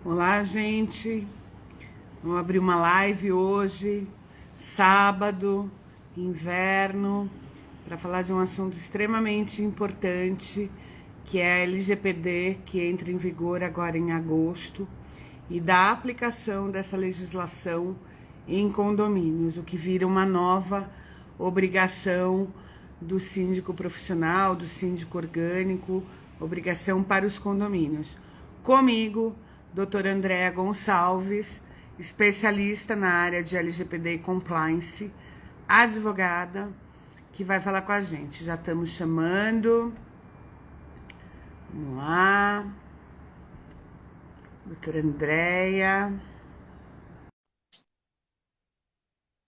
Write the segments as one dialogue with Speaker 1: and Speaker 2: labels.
Speaker 1: Olá, gente. Vamos abrir uma live hoje, sábado, inverno, para falar de um assunto extremamente importante, que é a LGPD, que entra em vigor agora em agosto, e da aplicação dessa legislação em condomínios, o que vira uma nova obrigação do síndico profissional, do síndico orgânico, obrigação para os condomínios. Comigo, doutora Andréa Gonçalves, especialista na área de LGPD e Compliance, advogada, que vai falar com a gente. Já estamos chamando. Vamos lá. Doutora Andréa.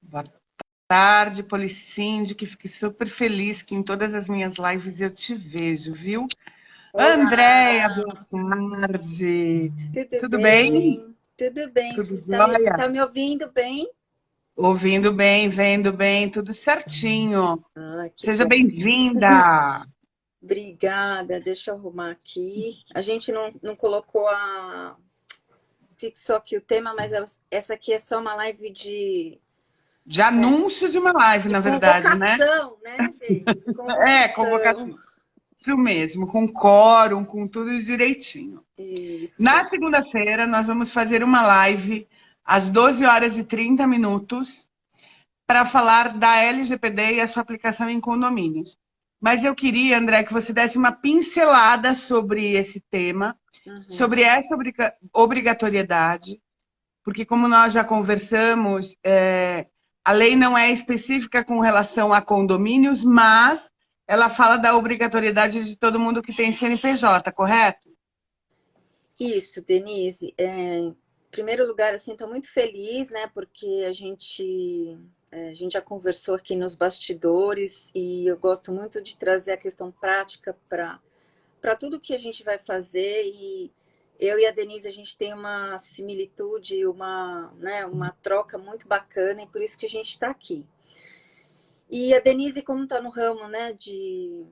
Speaker 1: Boa tarde, Polissíndico. Fiquei super feliz que em todas as minhas lives eu te vejo, viu? Andréia,
Speaker 2: Olá,
Speaker 1: boa tarde.
Speaker 2: tudo
Speaker 1: Tudo bem?
Speaker 2: bem? Tudo bem?
Speaker 1: Tudo
Speaker 2: Você tá
Speaker 1: jóia?
Speaker 2: me ouvindo bem?
Speaker 1: Ouvindo bem, vendo bem, tudo certinho.
Speaker 2: Ah, que
Speaker 1: Seja
Speaker 2: bom.
Speaker 1: bem-vinda.
Speaker 2: Obrigada. Deixa eu arrumar aqui. A gente não colocou fixou aqui o tema, mas essa aqui é só uma live
Speaker 1: De anúncio de uma live,
Speaker 2: de
Speaker 1: na verdade, né?
Speaker 2: convocação, né, gente? De
Speaker 1: É,
Speaker 2: convocação.
Speaker 1: convocação. Isso mesmo, com quórum, com tudo direitinho.
Speaker 2: Isso.
Speaker 1: Na segunda-feira, nós vamos fazer uma live às 12 horas e 30 minutos para falar da LGPD e a sua aplicação em condomínios. Mas eu queria, André, que você desse uma pincelada sobre esse tema,
Speaker 2: Uhum.
Speaker 1: sobre essa obrigatoriedade, porque como nós já conversamos, a lei não é específica com relação a condomínios, mas ela fala da obrigatoriedade de todo mundo que tem CNPJ, correto?
Speaker 2: Isso, Denise. Em primeiro lugar, assim, estou muito feliz, né? Porque a gente já conversou aqui nos bastidores e eu gosto muito de trazer a questão prática para tudo que a gente vai fazer. E eu e a Denise, a gente tem uma similitude, uma troca muito bacana e por isso que a gente está aqui. E a Denise, como está no ramo, né, de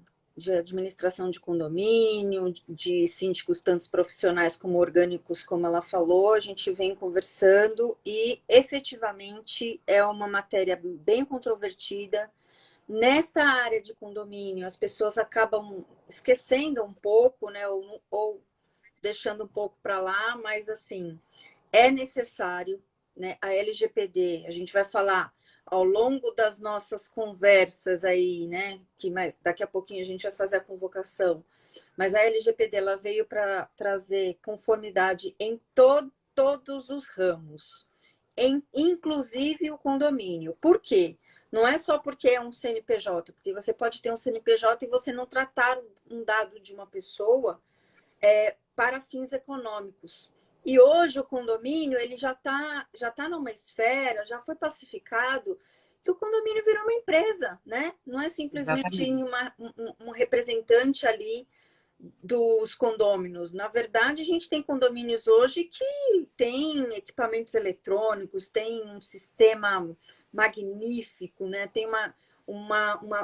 Speaker 2: administração de condomínio, de síndicos tanto profissionais como orgânicos, como ela falou, a gente vem conversando e efetivamente é uma matéria bem controvertida. Nesta área de condomínio, as pessoas acabam esquecendo um pouco, né, ou deixando um pouco para lá, mas assim, é necessário, né, a LGPD, a gente vai falar ao longo das nossas conversas aí, né, que mais daqui a pouquinho a gente vai fazer a convocação, mas a LGPD ela veio para trazer conformidade em todos os ramos, inclusive o condomínio. Por quê? Não é só porque é um CNPJ, porque você pode ter um CNPJ e você não tratar um dado de uma pessoa para fins econômicos. E hoje o condomínio ele já tá numa esfera, já foi pacificado que o condomínio virou uma empresa, né? Não é simplesmente
Speaker 1: Exatamente.
Speaker 2: um representante ali dos condôminos. Na verdade, a gente tem condomínios hoje que tem equipamentos eletrônicos, tem um sistema magnífico, né? Tem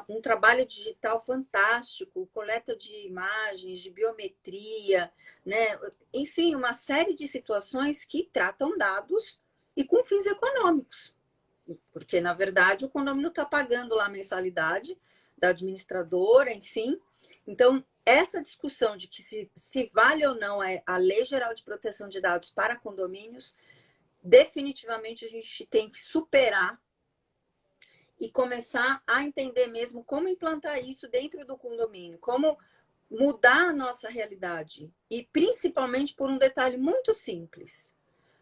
Speaker 2: um trabalho digital fantástico, coleta de imagens, de biometria, né? Enfim, uma série de situações que tratam dados e com fins econômicos. Porque, na verdade, o condomínio está pagando lá a mensalidade da administradora, enfim. Então, essa discussão de que se vale ou não a Lei Geral de Proteção de Dados para condomínios, definitivamente a gente tem que superar e começar a entender mesmo como implantar isso dentro do condomínio, como mudar a nossa realidade. E principalmente por um detalhe muito simples.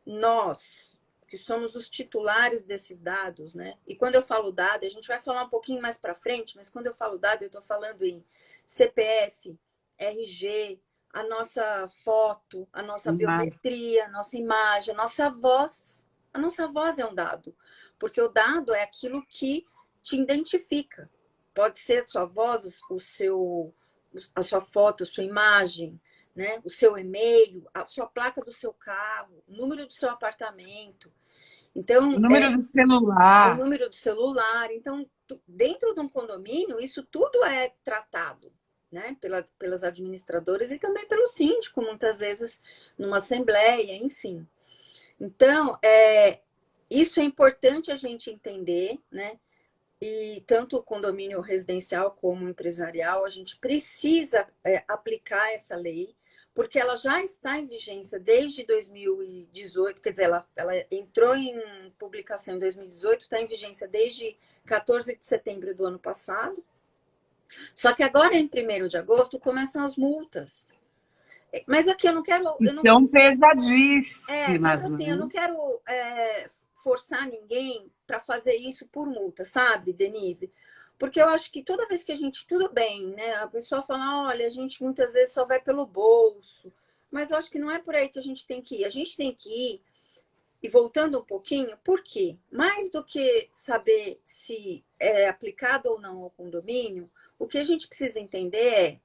Speaker 2: Nós, que somos os titulares desses dados, né? E quando eu falo dado, a gente vai falar um pouquinho mais para frente, mas quando eu falo dado, eu estou falando em CPF, RG, a nossa foto, a nossa biometria, a nossa imagem, a nossa voz. A nossa voz é um dado, porque o dado é aquilo que te identifica. Pode ser a sua voz, a sua foto, a sua imagem, né? O seu e-mail, a sua placa do seu carro, o número do seu apartamento.
Speaker 1: O
Speaker 2: Então,
Speaker 1: número do
Speaker 2: o
Speaker 1: celular.
Speaker 2: número do celular. Então, dentro de um condomínio, isso tudo é tratado, né? Pelas administradoras e também pelo síndico, muitas vezes numa assembleia, enfim. Então, isso é importante a gente entender, né? E tanto o condomínio residencial como o empresarial, a gente precisa aplicar essa lei, porque ela já está em vigência desde 2018, quer dizer, ela entrou em publicação em 2018, está em vigência desde 14 de setembro do ano passado. Só que agora, em 1º de agosto, começam as multas. Mas aqui eu não quero...
Speaker 1: São pesadíssimas.
Speaker 2: Mas assim, eu não quero forçar ninguém para fazer isso por multa, sabe, Denise? Porque eu acho que toda vez que a gente... Tudo bem, né? A pessoa fala, olha, a gente muitas vezes só vai pelo bolso. Mas eu acho que não é por aí que a gente tem que ir. A gente tem que ir, e voltando um pouquinho, por quê? Mais do que saber se é aplicado ou não ao condomínio, o que a gente precisa entender é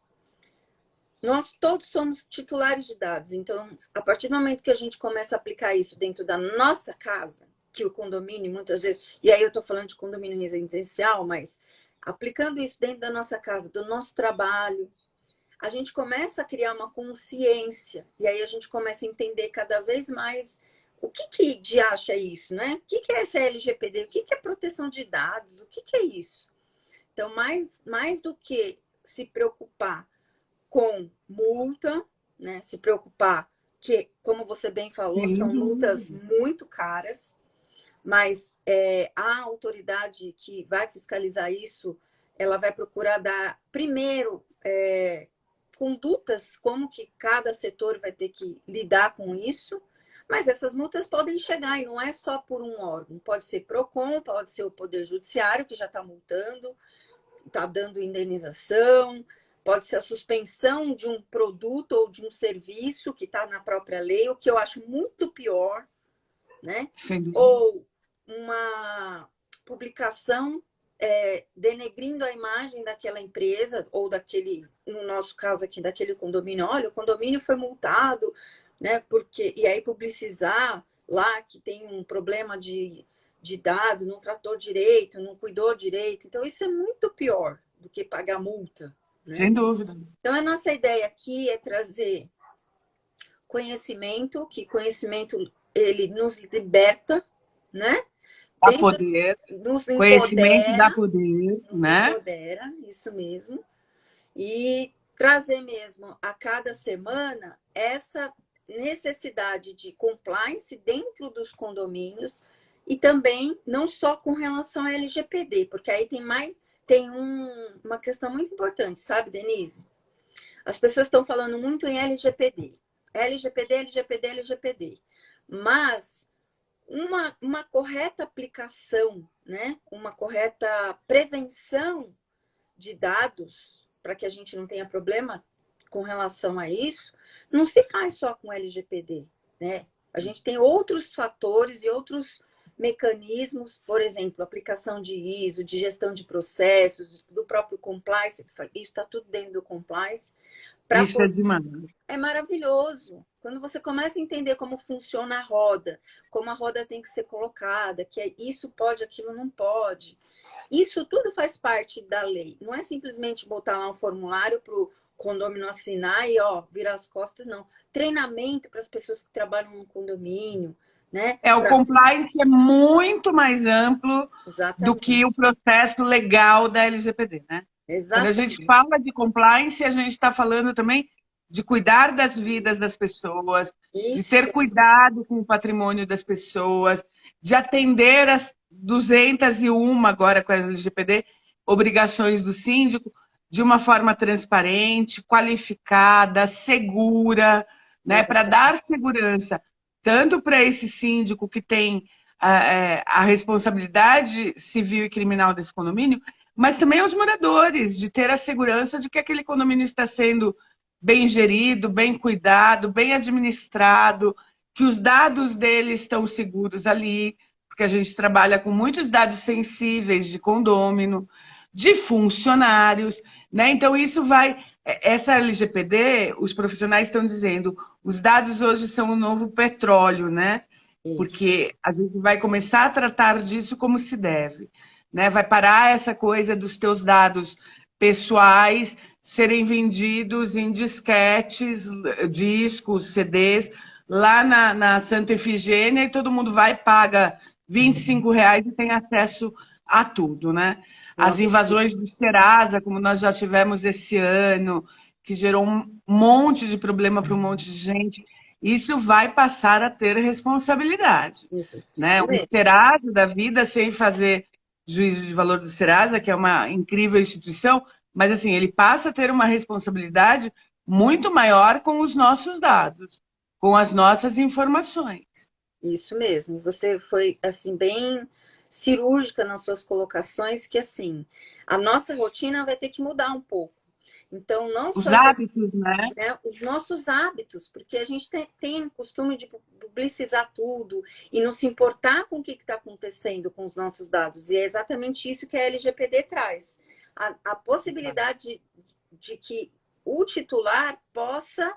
Speaker 2: nós todos somos titulares de dados, então, a partir do momento que a gente começa a aplicar isso dentro da nossa casa, que o condomínio, muitas vezes, e aí eu estou falando de condomínio residencial, mas aplicando isso dentro da nossa casa, do nosso trabalho, a gente começa a criar uma consciência, e aí a gente começa a entender cada vez mais o que de acha isso, né? O que é essa LGPD? O que é proteção de dados? O que é isso? Então, mais do que se preocupar com multa, né? Se preocupar que, como você bem falou, são multas muito caras, mas a autoridade que vai fiscalizar isso, ela vai procurar dar, primeiro, condutas, como que cada setor vai ter que lidar com isso, mas essas multas podem chegar, e não é só por um órgão, pode ser PROCON, pode ser o Poder Judiciário, que já está multando, está dando indenização, pode ser a suspensão de um produto ou de um serviço que está na própria lei, o que eu acho muito pior, né?
Speaker 1: Sim.
Speaker 2: Ou uma publicação denegrindo a imagem daquela empresa ou daquele, no nosso caso aqui, daquele condomínio. Olha, o condomínio foi multado, né? E aí publicizar lá que tem um problema de dado, não tratou direito, não cuidou direito. Então, isso é muito pior do que pagar multa. Né?
Speaker 1: Sem dúvida.
Speaker 2: Então, a nossa ideia aqui é trazer conhecimento, que conhecimento ele nos liberta, né?
Speaker 1: Dá poder.
Speaker 2: Nos
Speaker 1: Conhecimento dá poder,
Speaker 2: nos
Speaker 1: né?
Speaker 2: empodera, isso mesmo. E trazer mesmo a cada semana essa necessidade de compliance dentro dos condomínios e também não só com relação à LGPD, porque aí tem uma questão muito importante, sabe, Denise? As pessoas estão falando muito em LGPD. LGPD, LGPD, LGPD. Mas uma correta aplicação, né? Uma correta prevenção de dados, para que a gente não tenha problema com relação a isso, não se faz só com LGPD, né? A gente tem outros fatores e outros mecanismos, por exemplo, aplicação de ISO, de gestão de processos, do próprio compliance, isso está tudo dentro do compliance.
Speaker 1: Isso é demais.
Speaker 2: É maravilhoso. Quando você começa a entender como funciona a roda, como a roda tem que ser colocada, que isso pode, aquilo não pode. Isso tudo faz parte da lei. Não é simplesmente botar lá um formulário para o condomínio assinar e virar as costas, não. Treinamento para as pessoas que trabalham no condomínio, né?
Speaker 1: O compliance é muito mais amplo do que o processo legal da LGPD, né? Exatamente. Quando a gente fala de compliance, a gente está falando também de cuidar das vidas das pessoas, de ter cuidado com o patrimônio das pessoas, de atender as 201 agora com a LGPD, obrigações do síndico, de uma forma transparente, qualificada, segura, né? Para dar segurança tanto para esse síndico que tem a responsabilidade civil e criminal desse condomínio, mas também aos moradores, de ter a segurança de que aquele condomínio está sendo bem gerido, bem cuidado, bem administrado, que os dados dele estão seguros ali, porque a gente trabalha com muitos dados sensíveis de condômino, de funcionários, né? Então, isso vai... Essa LGPD, os profissionais estão dizendo, os dados hoje são o novo petróleo, né? Isso. Porque a gente vai começar a tratar disso como se deve, né? Vai parar essa coisa dos teus dados pessoais serem vendidos em disquetes, discos, CDs, lá na Santa Efigênia, e todo mundo vai, paga R$ 25 e tem acesso a tudo, né?
Speaker 2: É um
Speaker 1: As invasões
Speaker 2: absurdo.
Speaker 1: do Serasa, como nós já tivemos esse ano, que gerou um monte de problema para um monte de gente, isso vai passar a ter responsabilidade, né?
Speaker 2: Isso
Speaker 1: Um
Speaker 2: mesmo.
Speaker 1: Serasa da vida, sem fazer juízo de valor do Serasa, que é uma incrível instituição, mas assim, ele passa a ter uma responsabilidade muito maior com os nossos dados, com as nossas informações.
Speaker 2: Isso mesmo. Você foi assim bem cirúrgica nas suas colocações, que assim, a nossa rotina vai ter que mudar um pouco. Então, não
Speaker 1: Os
Speaker 2: só essas,
Speaker 1: hábitos, né?
Speaker 2: né, os nossos hábitos, porque a gente tem o costume de publicizar tudo e não se importar com o que está acontecendo com os nossos dados. E é exatamente isso que a LGPD traz. A possibilidade de que o titular possa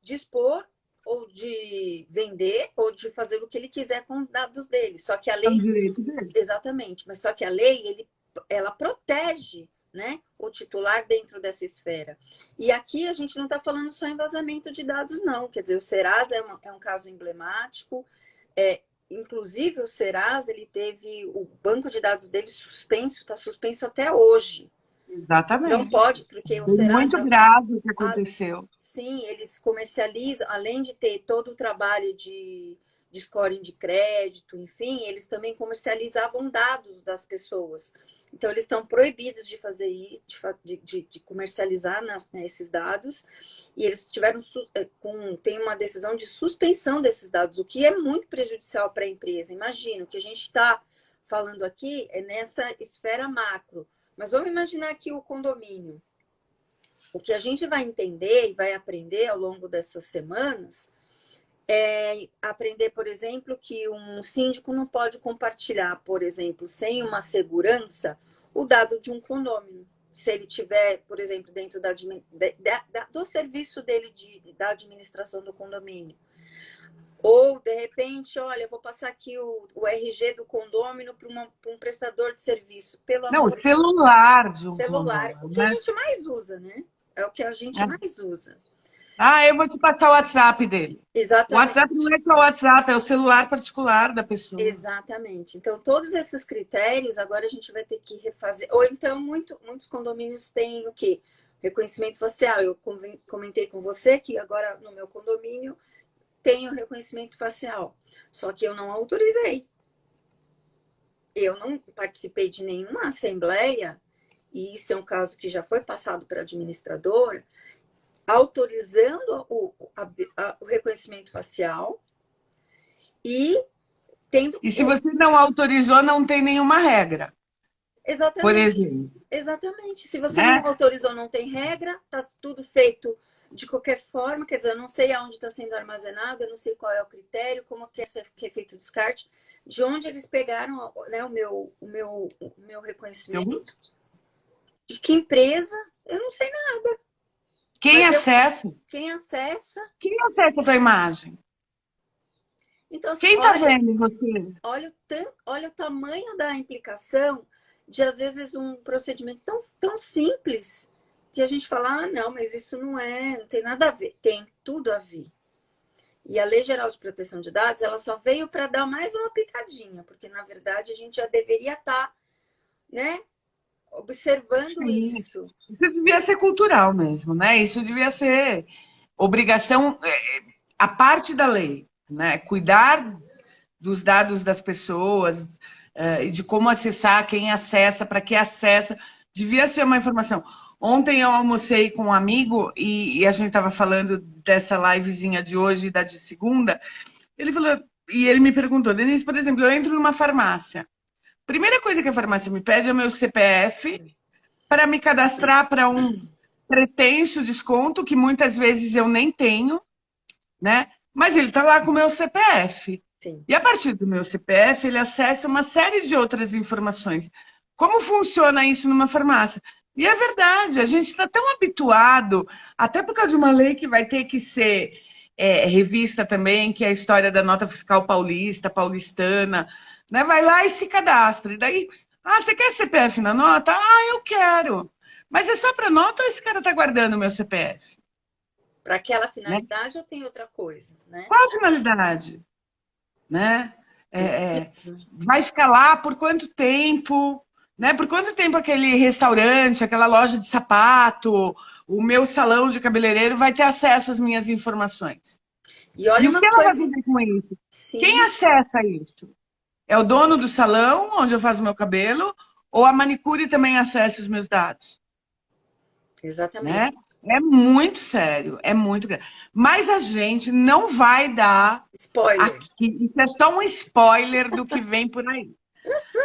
Speaker 2: dispor ou de vender ou de fazer o que ele quiser com os dados dele. Só que a
Speaker 1: É um
Speaker 2: lei,
Speaker 1: direito dele.
Speaker 2: exatamente, mas só que a lei, ela protege, né, o titular dentro dessa esfera. E aqui a gente não está falando só em vazamento de dados, não. Quer dizer, o Serasa é um caso emblemático. Inclusive, o Serasa, ele teve o banco de dados dele suspenso, está suspenso até hoje. Não
Speaker 1: Exatamente.
Speaker 2: pode, porque o
Speaker 1: Foi muito
Speaker 2: Serasa,
Speaker 1: grave o que aconteceu.
Speaker 2: sim, eles comercializam, além de ter todo o trabalho de scoring de crédito, enfim, eles também comercializavam dados das pessoas. Então, eles estão proibidos de fazer isso, de comercializar esses dados, e eles tiveram tem uma decisão de suspensão desses dados, o que é muito prejudicial para a empresa. Imagina, o que a gente está falando aqui é nessa esfera macro, mas vamos imaginar aqui o condomínio. O que a gente vai entender e vai aprender ao longo dessas semanas é aprender, por exemplo, que um síndico não pode compartilhar, por exemplo, sem uma segurança, o dado de um condomínio. Se ele tiver, por exemplo, dentro do serviço dele da administração do condomínio. Ou, de repente, olha, eu vou passar aqui o RG do condômino para um prestador de serviço. Pelo
Speaker 1: Não,
Speaker 2: amor
Speaker 1: o
Speaker 2: de Deus.
Speaker 1: celular de um
Speaker 2: Celular. O
Speaker 1: condomínio,
Speaker 2: que a
Speaker 1: né?
Speaker 2: gente mais usa, né? É o que a gente
Speaker 1: É.
Speaker 2: mais usa.
Speaker 1: Ah, eu vou te passar o WhatsApp dele. O WhatsApp não
Speaker 2: Exatamente.
Speaker 1: é só o WhatsApp, é o celular particular da pessoa.
Speaker 2: Exatamente. Então, todos esses critérios, agora a gente vai ter que refazer. Ou então, muitos condomínios têm o quê? Reconhecimento facial. Eu comentei com você que agora no meu condomínio tem o reconhecimento facial. Só que eu não autorizei. Eu não participei de nenhuma assembleia, e isso é um caso que já foi passado para a administradora, autorizando o reconhecimento facial e tendo.
Speaker 1: E se você não autorizou, não tem nenhuma regra, por
Speaker 2: Exatamente isso.
Speaker 1: exemplo,
Speaker 2: Exatamente. Se você não
Speaker 1: né?
Speaker 2: autorizou, não tem regra, está tudo feito de qualquer forma. Quer dizer, eu não sei aonde está sendo armazenado, eu não sei qual é o critério, como que é feito o descarte, de onde eles pegaram, né, o meu reconhecimento, de que empresa, eu não sei nada.
Speaker 1: Quem acessa?
Speaker 2: Quem acessa.
Speaker 1: Quem acessa a tua imagem?
Speaker 2: Então, assim,
Speaker 1: Quem está vendo você?
Speaker 2: olha o tamanho da implicação de, às vezes, um procedimento tão simples que a gente fala, não, mas isso não tem nada a ver. Tem tudo a ver. E a Lei Geral de Proteção de Dados, ela só veio para dar mais uma picadinha, porque, na verdade, a gente já deveria estar, né, observando isso.
Speaker 1: Isso devia ser cultural mesmo, né? Isso devia ser obrigação, a parte da lei, né? Cuidar dos dados das pessoas, e de como acessar, quem acessa, para que acessa, devia ser uma informação. Ontem eu almocei com um amigo e a gente estava falando dessa livezinha de hoje e da de segunda. Ele falou, e ele me perguntou, Denise, por exemplo, eu entro numa farmácia. Primeira coisa que a farmácia me pede é o meu CPF para me cadastrar para um pretenso desconto, que muitas vezes eu nem tenho, né? Mas ele está lá com o meu CPF.
Speaker 2: Sim.
Speaker 1: E a partir do meu CPF, ele acessa uma série de outras informações. Como funciona isso numa farmácia? E é verdade, a gente está tão habituado, até por causa de uma lei que vai ter que ser revista também, que é a história da nota fiscal paulistana, né? Vai lá e se cadastra. E daí, você quer CPF na nota? Eu quero. Mas é só para nota ou esse cara tá guardando o meu CPF?
Speaker 2: Para aquela
Speaker 1: Né?
Speaker 2: finalidade ou tem outra coisa, né?
Speaker 1: Qual a finalidade? Né?
Speaker 2: Isso mesmo.
Speaker 1: Vai ficar lá por quanto tempo? Né? Por quanto tempo aquele restaurante, aquela loja de sapato, o meu salão de cabeleireiro vai ter acesso às minhas informações?
Speaker 2: E
Speaker 1: E
Speaker 2: olha
Speaker 1: o que
Speaker 2: uma
Speaker 1: ela vai
Speaker 2: coisa,
Speaker 1: fazer com isso? Quem
Speaker 2: sim,
Speaker 1: acessa isso? É o dono do salão onde eu faço meu cabelo ou a manicure também acessa os meus dados?
Speaker 2: exatamente.
Speaker 1: Né? É muito sério, é muito grave. Mas a gente não vai dar
Speaker 2: Spoiler.
Speaker 1: aqui, isso é só um spoiler do que vem por aí.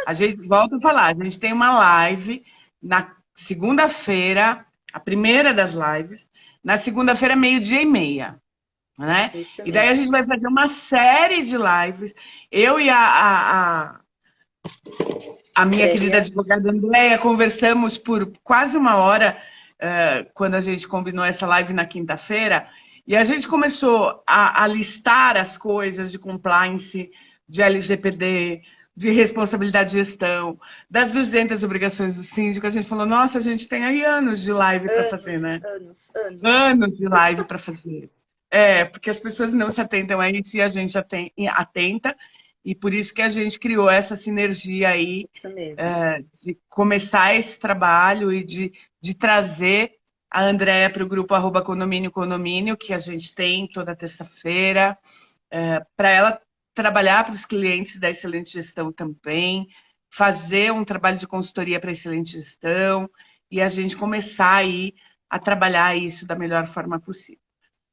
Speaker 1: A gente, volta a falar, a gente tem uma live na segunda-feira, a primeira das lives, na segunda-feira, meio-dia e meia. Né?
Speaker 2: Isso
Speaker 1: E daí a
Speaker 2: mesmo.
Speaker 1: gente vai fazer uma série de lives. Eu e a minha querida
Speaker 2: Andréia,
Speaker 1: advogada Andréia conversamos por quase uma hora quando a gente combinou essa live na quinta-feira, e a gente começou a listar as coisas de compliance, de LGPD, de responsabilidade de gestão, das 200 obrigações do síndico. A gente falou, nossa, a gente tem aí anos de live para fazer,
Speaker 2: anos,
Speaker 1: né?
Speaker 2: anos, anos.
Speaker 1: Anos de live para fazer. Porque as pessoas não se atentam a isso e a gente atenta, e por isso que a gente criou essa sinergia aí
Speaker 2: Isso mesmo.
Speaker 1: de começar esse trabalho e de trazer a Andréia para o grupo @condomínio, que a gente tem toda terça-feira, para ela trabalhar para os clientes da Excelente Gestão também, fazer um trabalho de consultoria para a Excelente Gestão e a gente começar aí a trabalhar isso da melhor forma possível.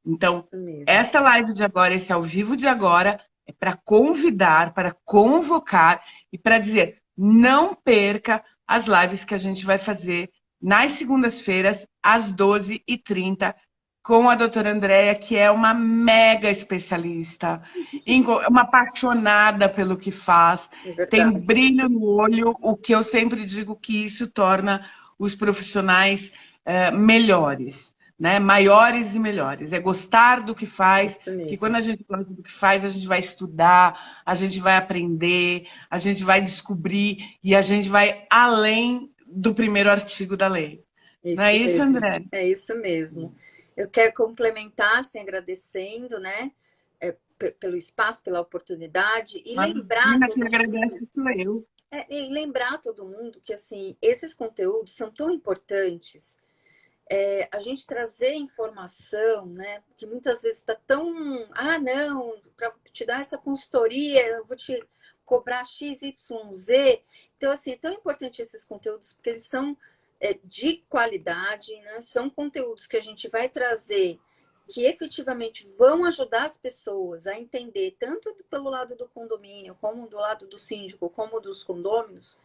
Speaker 1: Então,
Speaker 2: Isso mesmo.
Speaker 1: esta live de agora, esse ao vivo de agora, é para convidar, para convocar e para dizer: não perca as lives que a gente vai fazer nas segundas-feiras, às 12h30, com a doutora Andréia, que é uma mega especialista, uma apaixonada pelo que faz,
Speaker 2: É
Speaker 1: tem
Speaker 2: verdade.
Speaker 1: brilho no olho, o que eu sempre digo que isso torna os profissionais melhores. Né? Maiores e melhores. É gostar do que faz,
Speaker 2: Isso
Speaker 1: porque quando
Speaker 2: mesmo.
Speaker 1: a gente gosta do que faz, a gente vai estudar, a gente vai aprender, a gente vai descobrir e a gente vai além do primeiro artigo da lei. Não é
Speaker 2: Isso
Speaker 1: isso,
Speaker 2: mesmo.
Speaker 1: André?
Speaker 2: É isso mesmo. Eu quero complementar, assim, agradecendo, né, pelo espaço, pela oportunidade e lembrar
Speaker 1: Imagina que
Speaker 2: todo
Speaker 1: agradece
Speaker 2: mundo,
Speaker 1: sou eu.
Speaker 2: que, assim, esses conteúdos são tão importantes. A gente trazer informação, né? Que muitas vezes está tão. Ah, não, para te dar essa consultoria, eu vou te cobrar X, Y, Z. Então, assim, é tão importante esses conteúdos, porque eles são de qualidade, né? São conteúdos que a gente vai trazer que efetivamente vão ajudar as pessoas a entender, tanto pelo lado do condomínio, como do lado do síndico, como dos condôminos,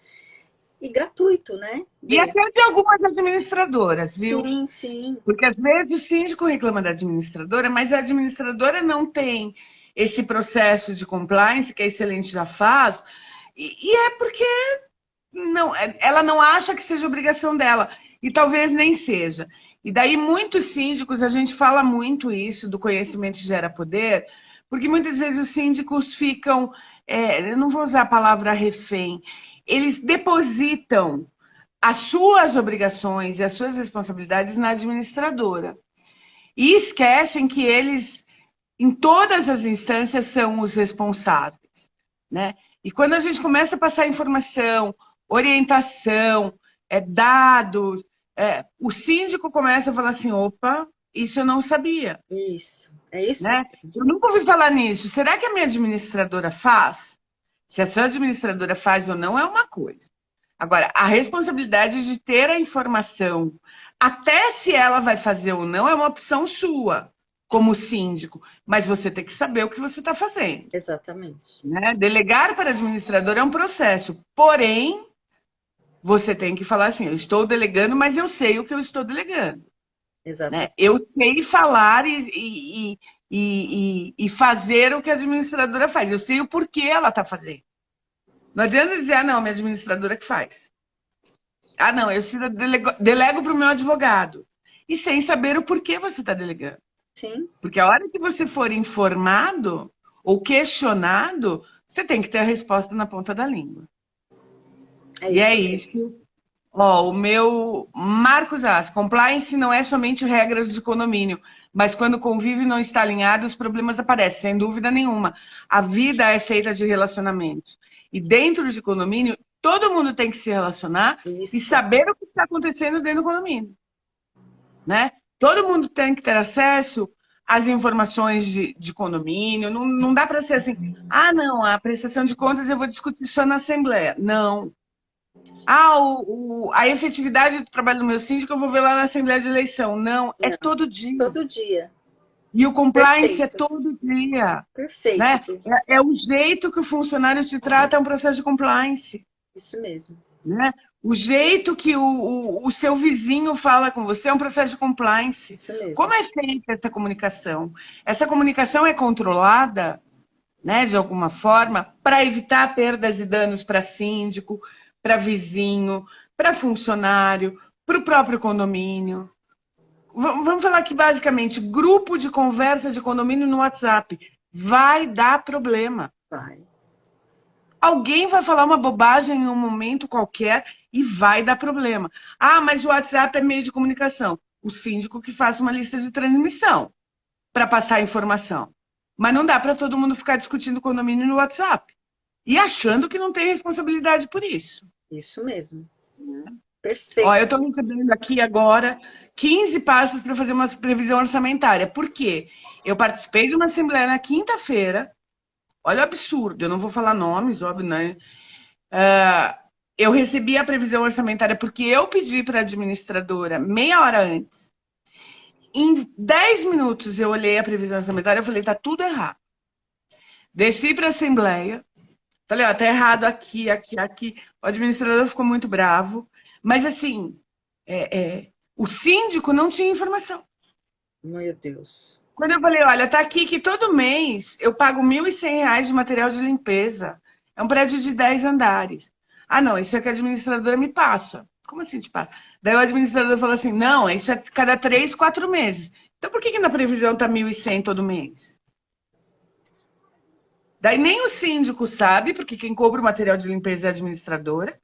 Speaker 2: e gratuito, né?
Speaker 1: E
Speaker 2: Bê?
Speaker 1: até de algumas administradoras, viu?
Speaker 2: Sim, sim,
Speaker 1: Porque às vezes o síndico reclama da administradora, mas a administradora não tem esse processo de compliance que a Excelente já faz, e é porque não, ela não acha que seja obrigação dela. E talvez nem seja. E daí, muitos síndicos, a gente fala muito isso, do conhecimento gera poder, porque muitas vezes os síndicos ficam, eu não vou usar a palavra refém, eles depositam as suas obrigações e as suas responsabilidades na administradora. E esquecem que eles, em todas as instâncias, são os responsáveis, né? E quando a gente começa a passar informação, orientação, dados, o síndico começa a falar assim, opa, isso eu não sabia,
Speaker 2: isso. É isso
Speaker 1: né? Eu nunca ouvi falar nisso. Será que a minha administradora faz? Se a sua administradora faz ou não é uma coisa. Agora, a responsabilidade de ter a informação, até se ela vai fazer ou não, é uma opção sua, como síndico. Mas você tem que saber o que você está fazendo.
Speaker 2: exatamente.
Speaker 1: Né? Delegar para administrador é um processo. Porém, você tem que falar assim: eu estou delegando, mas eu sei o que eu estou delegando. Né?
Speaker 2: Exatamente.
Speaker 1: Eu sei falar e fazer o que a administradora faz. Eu sei o porquê ela está fazendo. Não adianta dizer, ah, não, minha administradora que faz. Ah, não, eu delego para o meu advogado. E sem saber o porquê você está delegando.
Speaker 2: Sim,
Speaker 1: Porque a hora que você for informado ou questionado, você tem que ter a resposta na ponta da língua.
Speaker 2: é
Speaker 1: E
Speaker 2: isso
Speaker 1: é
Speaker 2: mesmo.
Speaker 1: isso Ó, o meu Marcos As, compliance não é somente regras de condomínio, mas quando o convívio não está alinhado, os problemas aparecem, sem dúvida nenhuma. A vida é feita de relacionamentos. E dentro de condomínio, todo mundo tem que se relacionar e
Speaker 2: Isso,
Speaker 1: saber o que está acontecendo dentro do condomínio, né? Todo mundo tem que ter acesso às informações de condomínio. Não, não dá para ser assim, ah, não, a prestação de contas eu vou discutir só na Assembleia. Não. Ah, a efetividade do trabalho do meu síndico eu vou ver lá na Assembleia de Eleição. Não, é
Speaker 2: não,
Speaker 1: todo dia.
Speaker 2: todo dia.
Speaker 1: E o compliance é
Speaker 2: Perfeito,
Speaker 1: todo dia.
Speaker 2: perfeito.
Speaker 1: Né? É o jeito que o funcionário te trata, é um processo de compliance.
Speaker 2: Isso mesmo.
Speaker 1: Né? O jeito que o seu vizinho fala com você é um processo de compliance.
Speaker 2: Isso mesmo.
Speaker 1: Como é feita essa comunicação? Essa comunicação é controlada, né, de alguma forma, para evitar perdas e danos para síndico, para vizinho, para funcionário, para o próprio condomínio. Vamos falar aqui basicamente, grupo de conversa de condomínio no WhatsApp. Vai dar problema.
Speaker 2: Vai.
Speaker 1: Alguém vai falar uma bobagem em um momento qualquer e vai dar problema. Ah, mas o WhatsApp é meio de comunicação. O síndico que faça uma lista de transmissão para passar a informação. Mas não dá para todo mundo ficar discutindo condomínio no WhatsApp. E achando que não tem responsabilidade por isso.
Speaker 2: Isso mesmo. Perfeito.
Speaker 1: Ó, eu estou recebendo aqui agora 15 passos para fazer uma previsão orçamentária. Por quê? Eu participei de uma assembleia na quinta-feira. Olha o absurdo, eu não vou falar nomes, óbvio, né? Eu recebi a previsão orçamentária porque eu pedi para a administradora meia hora antes. Em 10 minutos eu olhei a previsão orçamentária e falei, tá tudo errado. Desci para a assembleia, falei, ó, tá errado aqui, aqui, aqui. O administrador ficou muito bravo. Mas, assim, o síndico não tinha informação.
Speaker 2: Meu Deus.
Speaker 1: Quando eu falei, olha, tá aqui que todo mês eu pago R$ 1.100 de material de limpeza. É um prédio de 10 andares. Ah, não, isso é que a administradora me passa. Como assim te passa? Daí o administrador falou assim, não, isso é cada 3, 4 meses. Então por que na previsão tá 1.100 todo mês? Daí nem o síndico sabe, porque quem cobra o material de limpeza é a administradora.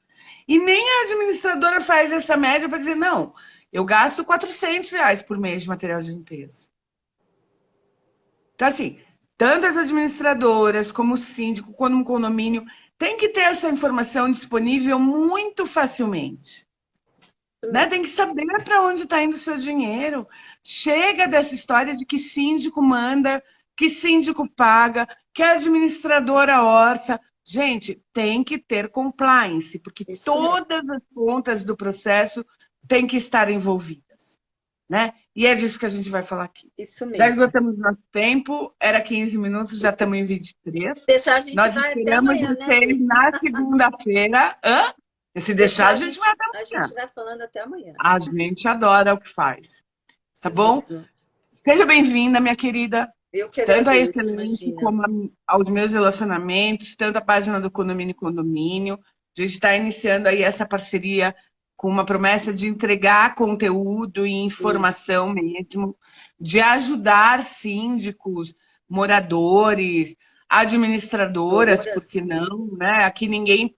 Speaker 1: E nem a administradora faz essa média para dizer, não, eu gasto R$ 400 por mês de material de limpeza. Então, assim, tanto as administradoras, como o síndico, como o condomínio, tem que ter essa informação disponível muito facilmente. Né? Tem que saber para onde está indo o seu dinheiro. Chega dessa história de que síndico manda, que síndico paga, que a administradora orça. Gente, tem que ter compliance, porque
Speaker 2: Isso
Speaker 1: todas as pontas do processo têm que estar envolvidas. Né? E é disso que a gente vai falar aqui.
Speaker 2: Isso mesmo.
Speaker 1: Já esgotamos nosso tempo, era 15 minutos, já estamos em 23.
Speaker 2: Deixar a gente
Speaker 1: Nós
Speaker 2: vai até
Speaker 1: esperamos
Speaker 2: amanhã,
Speaker 1: vocês
Speaker 2: né?
Speaker 1: na segunda-feira. Se deixar, a gente vai até amanhã.
Speaker 2: A gente vai falando até amanhã.
Speaker 1: A gente adora o que faz. Tá
Speaker 2: Isso
Speaker 1: bom?
Speaker 2: mesmo.
Speaker 1: Seja bem-vinda, minha querida.
Speaker 2: Eu que
Speaker 1: Tanto a
Speaker 2: agradeço,
Speaker 1: Excelente
Speaker 2: imagina.
Speaker 1: como aos meus relacionamentos, tanto a página do Condomínio Condomínio. A gente está iniciando aí essa parceria com uma promessa de entregar conteúdo e informação mesmo, de ajudar síndicos, moradores, administradoras, por que não, né? Aqui ninguém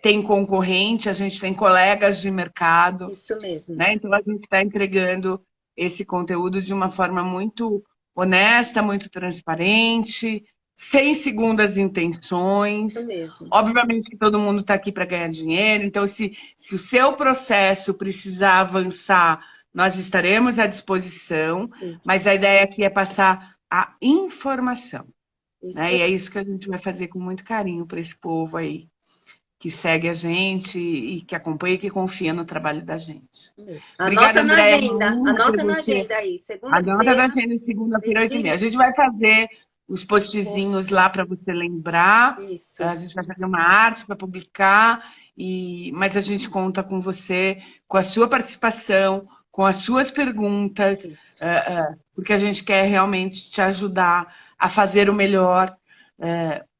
Speaker 1: tem concorrente, a gente tem colegas de mercado.
Speaker 2: Isso mesmo.
Speaker 1: Né? Então a gente está entregando esse conteúdo de uma forma muito honesta, muito transparente, sem segundas intenções.
Speaker 2: Isso mesmo.
Speaker 1: Obviamente que todo mundo está aqui para ganhar dinheiro, então se o seu processo precisar avançar, nós estaremos à disposição, mas a ideia aqui é passar a informação. Né? E é isso que a gente vai fazer com muito carinho para esse povo aí, que segue a gente e que acompanha e que confia no trabalho da gente. Obrigada,
Speaker 2: Anota na
Speaker 1: Andréia,
Speaker 2: agenda. Anota na agenda aí.
Speaker 1: Anota na agenda, segunda-feira, 8h30. A gente vai fazer os postzinhos lá para você lembrar.
Speaker 2: Isso.
Speaker 1: A gente vai fazer uma arte para publicar, mas a gente conta com você, com a sua participação, com as suas perguntas, porque a gente quer realmente te ajudar a fazer o melhor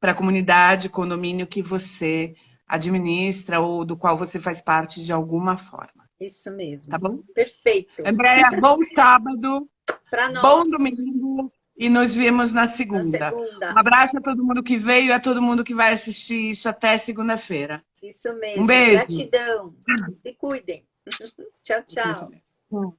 Speaker 1: para a comunidade, condomínio que você administra ou do qual você faz parte de alguma forma.
Speaker 2: Isso mesmo.
Speaker 1: Tá bom?
Speaker 2: Perfeito.
Speaker 1: Andréia, bom sábado,
Speaker 2: pra nós.
Speaker 1: Bom domingo e nos vemos na segunda. Um abraço a todo mundo que veio e a todo mundo que vai assistir isso até segunda-feira.
Speaker 2: Isso
Speaker 1: Um
Speaker 2: mesmo.
Speaker 1: beijo.
Speaker 2: Gratidão. Se cuidem. Tchau, tchau.